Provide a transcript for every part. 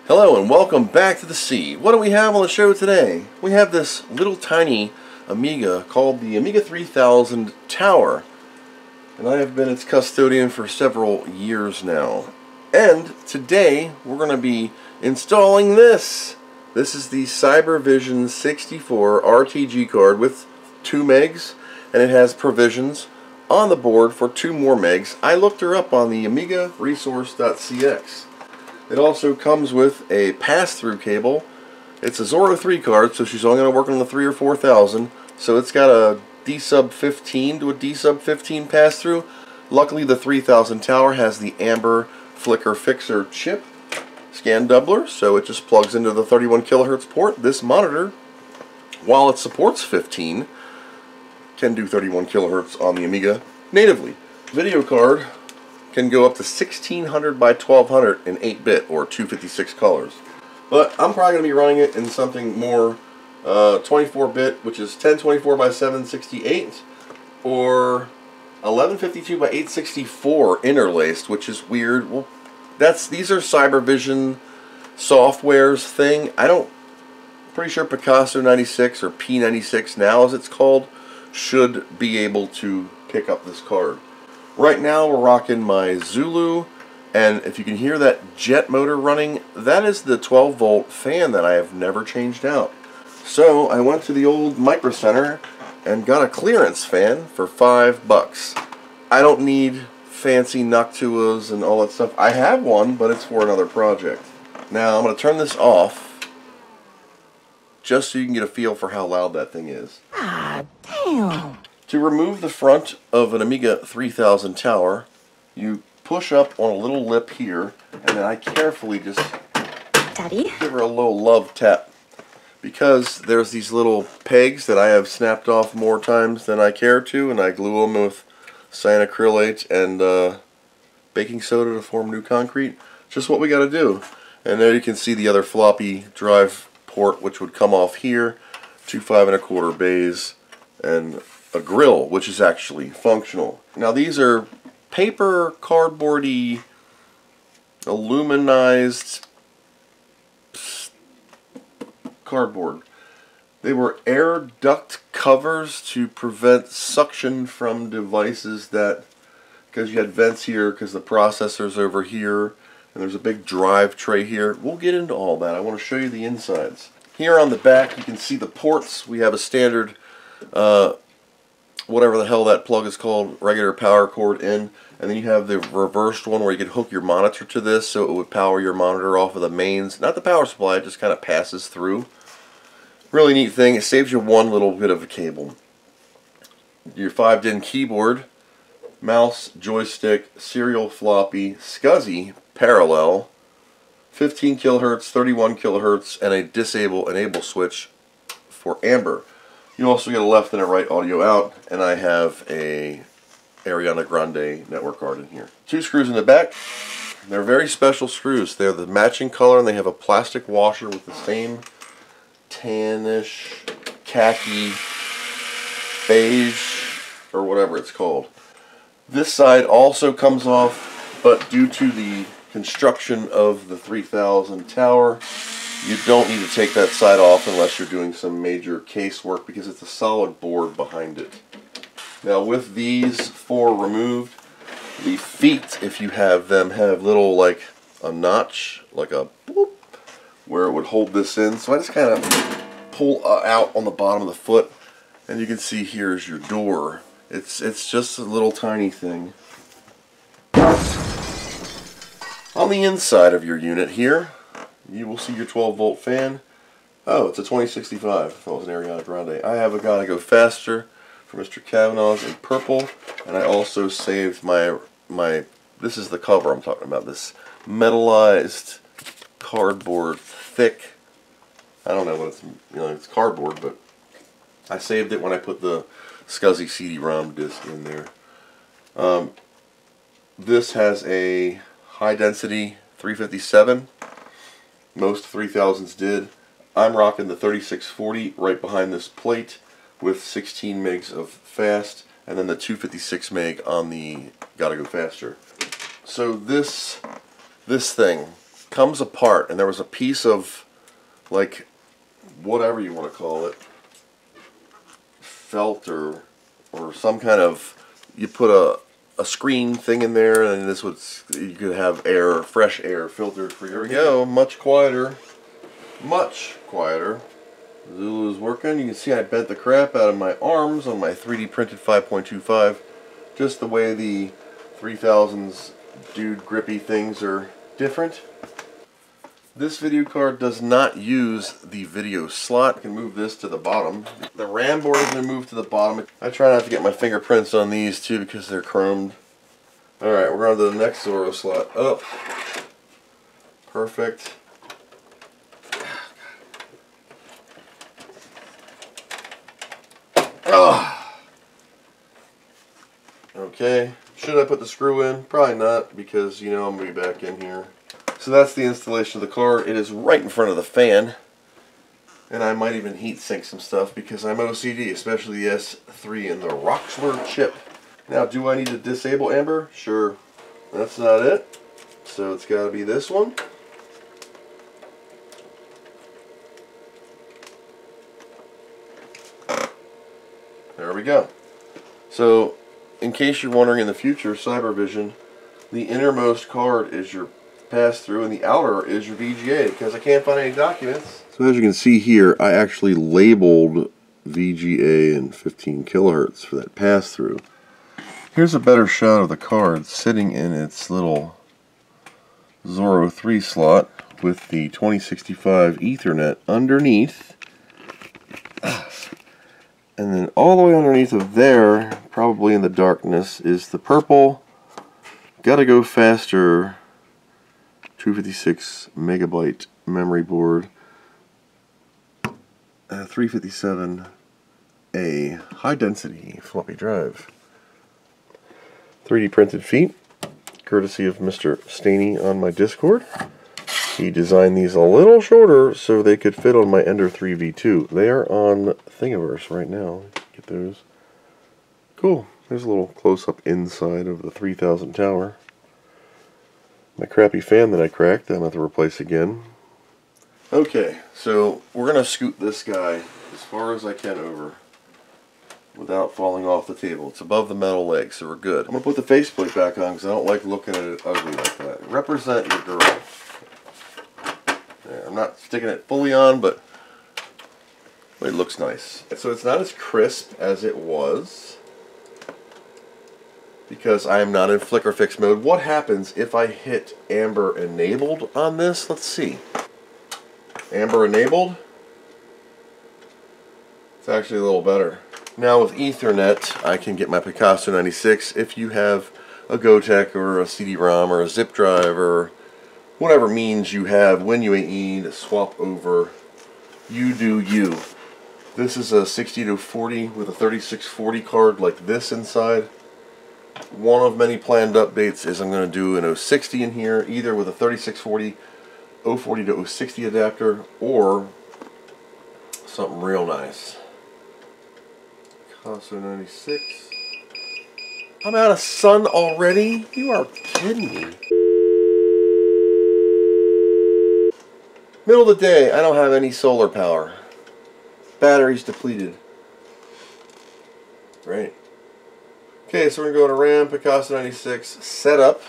Hello and welcome back to the sea. What do we have on the show today? We have this little tiny Amiga called the Amiga 3000 Tower. And I have been its custodian for several years now. And today we're going to be installing this. This is the CyberVision 64 RTG card with 2 megs, and it has provisions on the board for 2 more megs. I looked her up on the Amiga resource.cx. It also comes with a pass-through cable. It's a Zorro 3 card, so she's only going to work on the 3 or 4000. So it's got a D-sub 15 to a D-sub 15 pass-through. Luckily, the 3000 Tower has the Amber Flicker Fixer chip scan doubler, so it just plugs into the 31 kilohertz port. This monitor, while it supports 15, can do 31 kilohertz on the Amiga natively. Video card can go up to 1600 by 1200 in 8-bit or 256 colors. But I'm probably going to be running it in something more 24-bit, which is 1024 by 768 or 1152 by 864 interlaced, which is weird. Well, these are CyberVision software's thing. Pretty sure Picasso 96 or P96 now as it's called should be able to pick up this card. Right now we're rocking my Zulu, and if you can hear that jet motor running, that is the 12 volt fan that I have never changed out. So I went to the old Micro Center and got a clearance fan for $5. I don't need fancy Noctuas and all that stuff. I have one, but it's for another project. Now I'm going to turn this off just so you can get a feel for how loud that thing is. Ah, damn! To remove the front of an Amiga 3000 Tower, you push up on a little lip here, and then I carefully just Daddy? give her a little love tap. Because there's these little pegs that I have snapped off more times than I care to, and I glue them with cyanacrylate and baking soda to form new concrete. Just what we got to do. And there you can see the other floppy drive port, which would come off here, 2 5 1/4 bays, and a grill, which is actually functional. Now these are paper, cardboardy, aluminized cardboard. They were air duct covers to prevent suction from devices that, because you had vents here, because the processor's over here, and there's a big drive tray here. We'll get into all that. I want to show you the insides. Here on the back you can see the ports. We have a standard whatever the hell that plug is called, regular power cord in, and then you have the reversed one where you could hook your monitor to this so it would power your monitor off of the mains. Not the power supply, it just kind of passes through. Really neat thing. It saves you one little bit of a cable. Your 5-DIN keyboard, mouse, joystick, serial floppy, SCSI parallel, 15 kilohertz, 31 kilohertz, and a disable-enable switch for Amber. You also get a left and a right audio out, and I have a Ariana Grande network card in here. 2 screws in the back. They're very special screws. They're the matching color, and they have a plastic washer with the same tannish, khaki, beige, or whatever it's called. This side also comes off, but due to the construction of the 3000 Tower, you don't need to take that side off unless you're doing some major case work because it's a solid board behind it. Now with these 4 removed, the feet, if you have them, have little like a notch, like a boop, where it would hold this in. So I just kind of pull out on the bottom of the foot, and you can see here's your door. It's just a little tiny thing. On the inside of your unit here, you will see your 12 volt fan. Oh, it's a 2065. I thought it was an Ariana Grande. I have a Gotta Go Faster for Mr. Kavanaugh's in purple, and I also saved my this is the cover I'm talking about, this metallized cardboard, thick, I don't know what it's, it's cardboard, but I saved it when I put the SCSI CD-ROM disc in there. This has a high density 357. Most 3000s did. I'm rocking the 3640 right behind this plate with 16 megs of fast, and then the 256 meg on the Gotta Go Faster. So this thing comes apart, and there was a piece of, like, whatever you want to call it, felt or some kind of, you put a screen thing in there, and this would, you could have air, fresh air filtered for your. Here we go, much quieter, much quieter. Zulu's working. You can see I bent the crap out of my arms on my 3D printed 5.25, just the way the 3000's dude grippy things are different. This video card does not use the video slot. You can move this to the bottom. The RAM board is going to move to the bottom. I try not to get my fingerprints on these too because they're chromed. Alright, we're on to the next Zorro slot. Up. Perfect. Okay. Should I put the screw in? Probably not, because you know I'm going to be back in here. So that's the installation of the card. It is right in front of the fan. And I might even heat sink some stuff because I'm OCD, especially the S3 and the Roxler chip. Now, do I need to disable Amber? Sure. That's not it. So it's got to be this one. There we go. So, in case you're wondering, in the future, CyberVision, the innermost card is your pass-through and the outer is your VGA, because I can't find any documents. So as you can see here, I actually labeled VGA and 15 kilohertz for that pass-through. Here's a better shot of the card sitting in its little Zorro 3 slot with the 2065 Ethernet underneath. And then all the way underneath of there, probably in the darkness, is the purple Gotta Go Faster 256 megabyte memory board, 357A high density floppy drive. 3D printed feet, courtesy of Mr. Staney on my Discord. He designed these a little shorter so they could fit on my Ender 3 V2. They are on Thingiverse right now. Get those. Cool. There's a little close-up inside of the 3000 tower. My crappy fan that I cracked, I'm going to have to replace again. Okay, so we're going to scoot this guy as far as I can over without falling off the table. It's above the metal leg, so we're good. I'm going to put the faceplate back on because I don't like looking at it ugly like that. Represent your girl. There, I'm not sticking it fully on, but it looks nice. So it's not as crisp as it was because I am not in flicker fix mode. What happens if I hit Amber enabled on this? Let's see. Amber enabled. It's actually a little better. Now with Ethernet, I can get my Picasso 96 if you have a Gotek or a CD-ROM or a zip drive or whatever means you have when you need to swap over. You do you. This is a 60-40 with a 3640 card like this inside. One of many planned updates is I'm going to do an 060 in here, either with a 3640, 040 to 060 adapter, or something real nice. Picasso 96. I'm out of sun already? You are kidding me. Middle of the day, I don't have any solar power. Battery's depleted. Right. Okay, so we're going to go to RAM, Picasso 96, setup,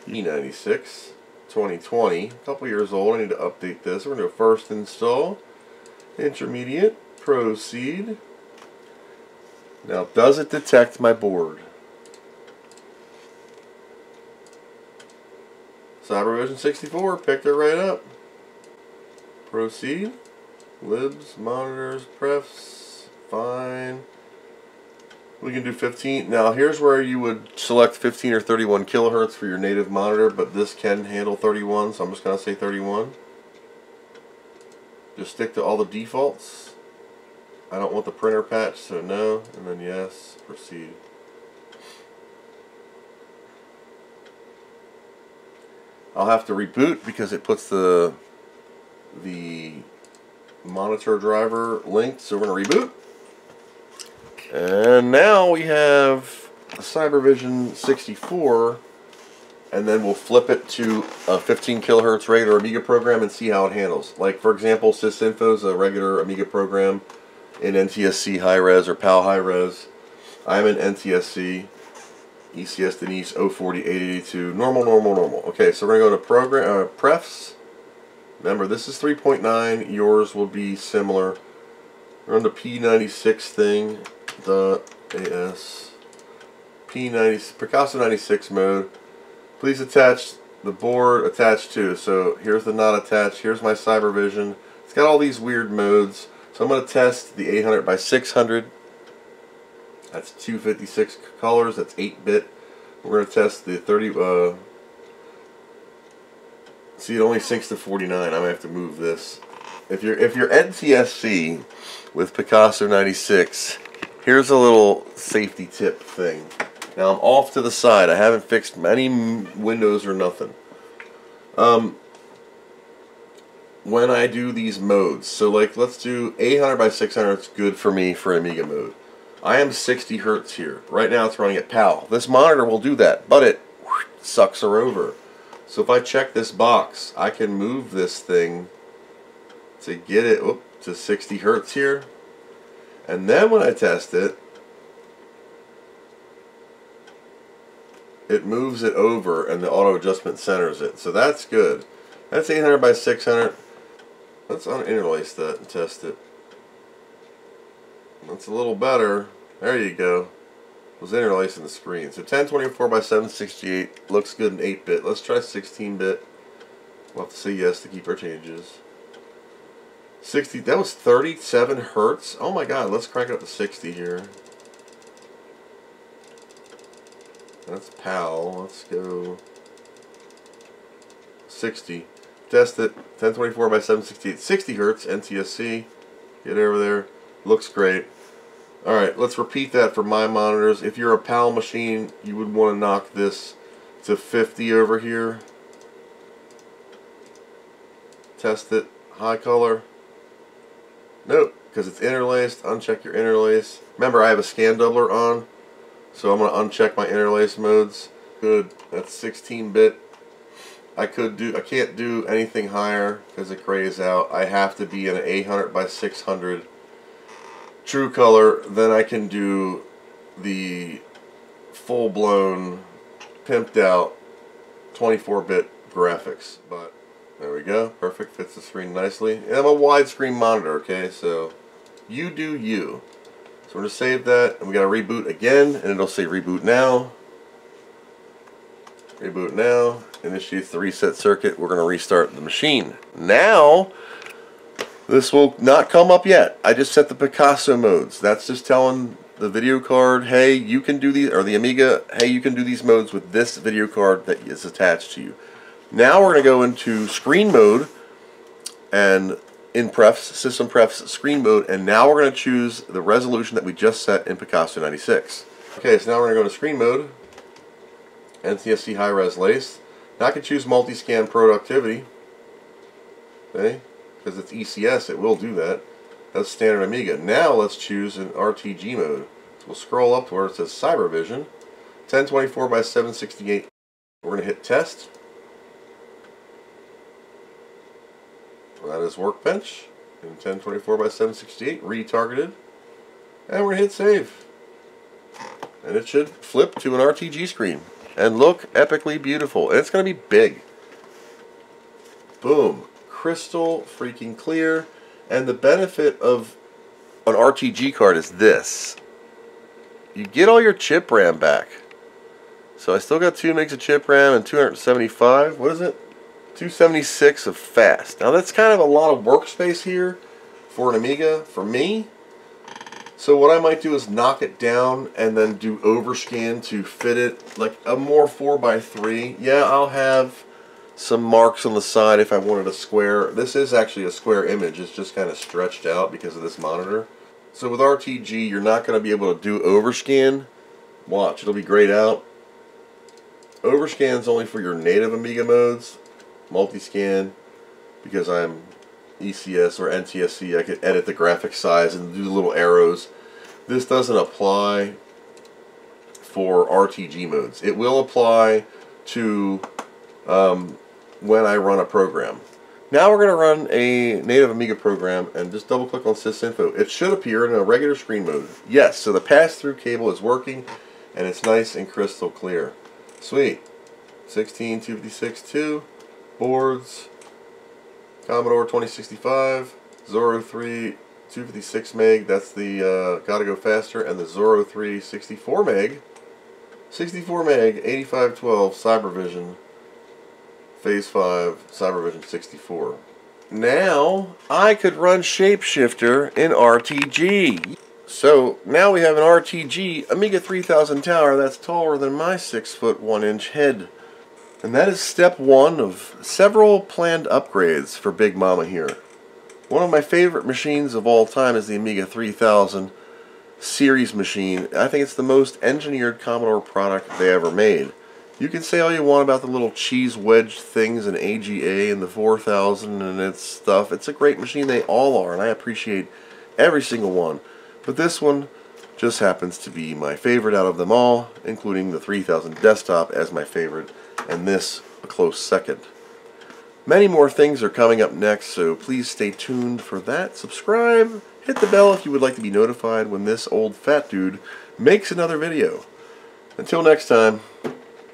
E96, 2020, a couple years old. I need to update this. We're going to do first install, intermediate, proceed. Now, does it detect my board? CyberVision 64, picked it right up. Proceed. Libs, monitors, prefs, fine. We can do 15. Now here's where you would select 15 or 31 kilohertz for your native monitor, but this can handle 31, so I'm just going to say 31. Just stick to all the defaults. I don't want the printer patch, so no, and then yes, proceed. I'll have to reboot because it puts the monitor driver linked, so we're going to reboot. And now we have a CyberVision 64 and then we'll flip it to a 15 kilohertz regular Amiga program and see how it handles. Like, for example, sysinfo is a regular Amiga program in NTSC high res or PAL high res. I'm in NTSC, ECS Denise 040-882, normal. Okay, so we're going to go to program, prefs. Remember, this is 3.9, yours will be similar. We're on the P96 thing, the AS, P90, Picasso 96 mode. Please attach the board attached to. So here's the not attached, here's my CyberVision. It's got all these weird modes. So I'm going to test the 800 by 600. That's 256 colors, that's 8-bit. We're going to test the 30, see, it only syncs to 49. I'm going to have to move this. If you're NTSC with Picasso 96, here's a little safety tip thing. Now I'm off to the side. I haven't fixed any windows or nothing. When I do these modes, so like let's do 800 by 600, it's good for me for Amiga mode. I am 60 hertz here. Right now it's running at PAL. This monitor will do that, but it sucks her over. So if I check this box, I can move this thing to get it to 60 hertz here. And then when I test it, it moves it over and the auto adjustment centers it. So that's good. That's 800 by 600. Let's uninterlace that and test it. That's a little better. There you go. It was interlacing the screen. So 1024 by 768 looks good in 8-bit. Let's try 16-bit. We'll have to say yes to keep our changes. 60, that was 37 hertz. Oh my god, let's crank it up to 60 here. That's PAL. Let's go 60. Test it. 1024 by 768. 60 hertz. NTSC. Get over there. Looks great. Alright, let's repeat that for my monitors. If you're a PAL machine, you would want to knock this to 50 over here. Test it. High color. Nope, because it's interlaced. Uncheck your interlace. Remember, I have a scan doubler on, so I'm going to uncheck my interlace modes. Good. That's 16-bit. I can't do anything higher because it grays out. I have to be in an 800 by 600 true color. Then I can do the full-blown, pimped out 24-bit graphics. But there we go. Perfect. Fits the screen nicely. And I'm a widescreen monitor, okay? So you do you. So we're going to save that, and we got to reboot again, and it'll say reboot now. Reboot now. Initiates the reset circuit. We're going to restart the machine. Now, this will not come up yet. I just set the Picasso modes. That's just telling the video card, hey, you can do these, or the Amiga, hey, you can do these modes with this video card that is attached to you. Now we're going to go into screen mode, and in prefs, system prefs, screen mode, and now we're going to choose the resolution that we just set in Picasso 96. Okay, so now we're going to go to screen mode, NTSC high res lace. Now I can choose multi-scan productivity, okay, because it's ECS, it will do that. That's standard Amiga. Now let's choose an RTG mode. So we'll scroll up to where it says CyberVision, 1024 by 768. We're going to hit test. That is Workbench in 1024 by 768, retargeted, and we're going to hit save. And it should flip to an RTG screen and look epically beautiful. And it's going to be big. Boom. Crystal freaking clear. And the benefit of an RTG card is this. You get all your chip RAM back. So I still got 2 megs of chip RAM and 275, what is it? 276 of fast. Now that's kind of a lot of workspace here for an Amiga, for me. So what I might do is knock it down and then do overscan to fit it like a more 4x3. Yeah, I'll have some marks on the side if I wanted a square. This is actually a square image. It's just kind of stretched out because of this monitor. So with RTG, you're not going to be able to do overscan. Watch, it'll be grayed out. Overscan is only for your native Amiga modes. Multiscan, because I'm ECS or NTSC, I could edit the graphic size and do the little arrows. This doesn't apply for RTG modes. It will apply to when I run a program. Now we're going to run a native Amiga program and just double click on sysinfo. It should appear in a regular screen mode. Yes, so the pass-through cable is working and it's nice and crystal clear. Sweet. 16256.2 boards, Commodore 2065, Zorro 3 256 meg, that's the Gotta Go Faster, and the Zorro 3 64 meg 8512 CyberVision Phase5 CyberVision 64. Now I could run Shapeshifter in RTG. So now we have an RTG Amiga 3000 tower that's taller than my 6' 1" head. And that is step one of several planned upgrades for Big Mama here. One of my favorite machines of all time is the Amiga 3000 series machine. I think it's the most engineered Commodore product they ever made. You can say all you want about the little cheese wedge things and AGA and the 4000 and its stuff. It's a great machine, they all are, and I appreciate every single one. But this one just happens to be my favorite out of them all, including the 3000 desktop as my favorite, and this a close second. Many more things are coming up next, so please stay tuned for that. Subscribe, hit the bell if you would like to be notified when this old fat dude makes another video. Until next time,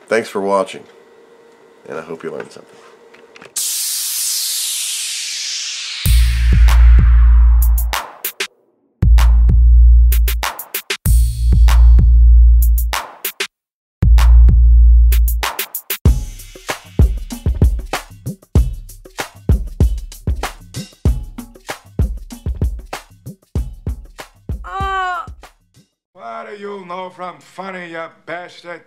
thanks for watching, and I hope you learned something. What do you know from funny, you bastard?